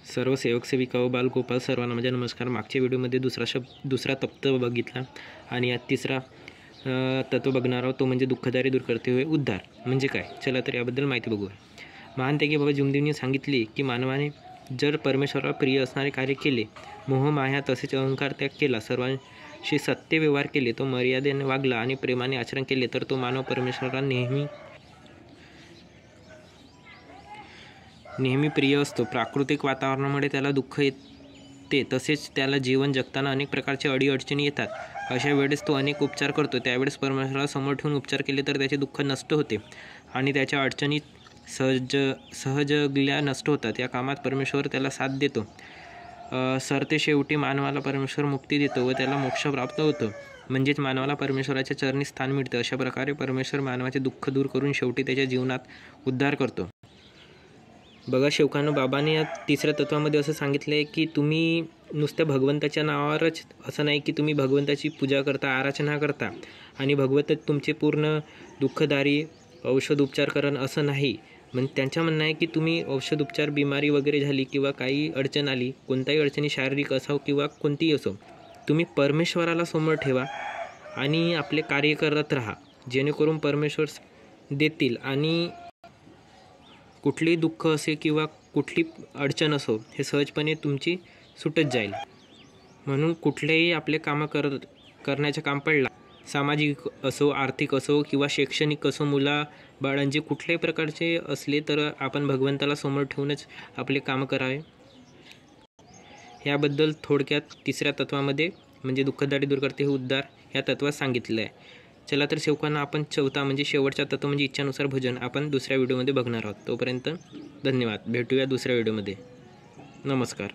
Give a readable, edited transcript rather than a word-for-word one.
सर्व सेवक सेविका व बालगोपाल सर्वांना माझा नमस्कार। मागच्या व्हिडिओमध्ये दुसरा तत्व बघितला आणि यात तिसरा तत्व बघणार आहोत, तो म्हणजे दुःखदारी दूर करते हुए उद्धार म्हणजे काय। चला तर याबद्दल माहिती बघूया। महानतेकी बाबा जुमदेवनी सांगितले की मानवाने जर परमेश्वराला प्रिय असणारे कार्य केले, मोह माया तसेच अहंकार त्याग केला, सर्वांशी सत्य व्यवहार केले, तो मर्यादेने वागला आणि प्रेमाने आचरण केले, तर तो मानव परमेश्वराला नेहमी प्रिय असतो। प्राकृतिक वातावरणामुळे त्याला दुःख येते, तसेच त्याला जीवन जगताना अनेक प्रकारचे अडीअडचणी येतात। अशा वेळेस तो अनेक उपचार करतो। त्यावेळेस परमेश्वराला समोर ठेवून उपचार केले तर त्याचे दुःख नष्ट होते आणि त्याच्या अडचणी सहजगल्या नष्ट होतात। या कामात परमेश्वर त्याला साथ देतो। सरते शेवटी मानवाला परमेश्वर मुक्ती देतो व त्याला मोक्ष प्राप्त होतं, म्हणजेच मानवाला परमेश्वराच्या चरणी स्थान मिळतं। अशा प्रकारे परमेश्वर मानवाचे दुःख दूर करून शेवटी त्याच्या जीवनात उद्धार करतो। बघा शेवकांनो, बाबाने या तिसऱ्या तत्वामध्ये असं सांगितलं आहे की तुम्ही नुसत्या भगवंताच्या नावावरच, असं नाही की तुम्ही भगवंताची पूजा करता, आराधना करता आणि भगवंत तुमचे पूर्ण दुःखदारी औषध उपचार करण असं नाही। म्हणजे त्यांचं म्हणणं आहे की तुम्ही औषध उपचार, बिमारी वगैरे झाली किंवा काही अडचण आली, कोणताही अडचणी शारीरिक असो किंवा कोणतीही असो, तुम्ही परमेश्वराला समोर ठेवा आणि आपले कार्य करत राहा, जेणेकरून परमेश्वर देतील आणि कुठलेही दुःख असे किंवा कुठली अडचण असो, हे सहजपणे तुमची सुटत जाईल। म्हणून कुठलेही आपले कामं करण्याचं काम पडला, सामाजिक असो, आर्थिक असो किंवा शैक्षणिक असो, मुलाबाळांचे कुठल्याही प्रकारचे असले तर आपण भगवंताला समोर ठेवूनच आपले कामं करावे। याबद्दल थोडक्यात तिसऱ्या तत्वामध्ये म्हणजे दुःखदारी दूर करते हे उद्धार या तत्वात सांगितलेलं आहे। चला तर शेवकांना आपण चौथा म्हणजे शेवटचा तत्व म्हणजे इच्छानुसार भोजन आपण दुसऱ्या व्हिडिओमध्ये बघणार आहोत। तोपर्यंत धन्यवाद। भेटूया दुसऱ्या व्हिडिओमध्ये। नमस्कार।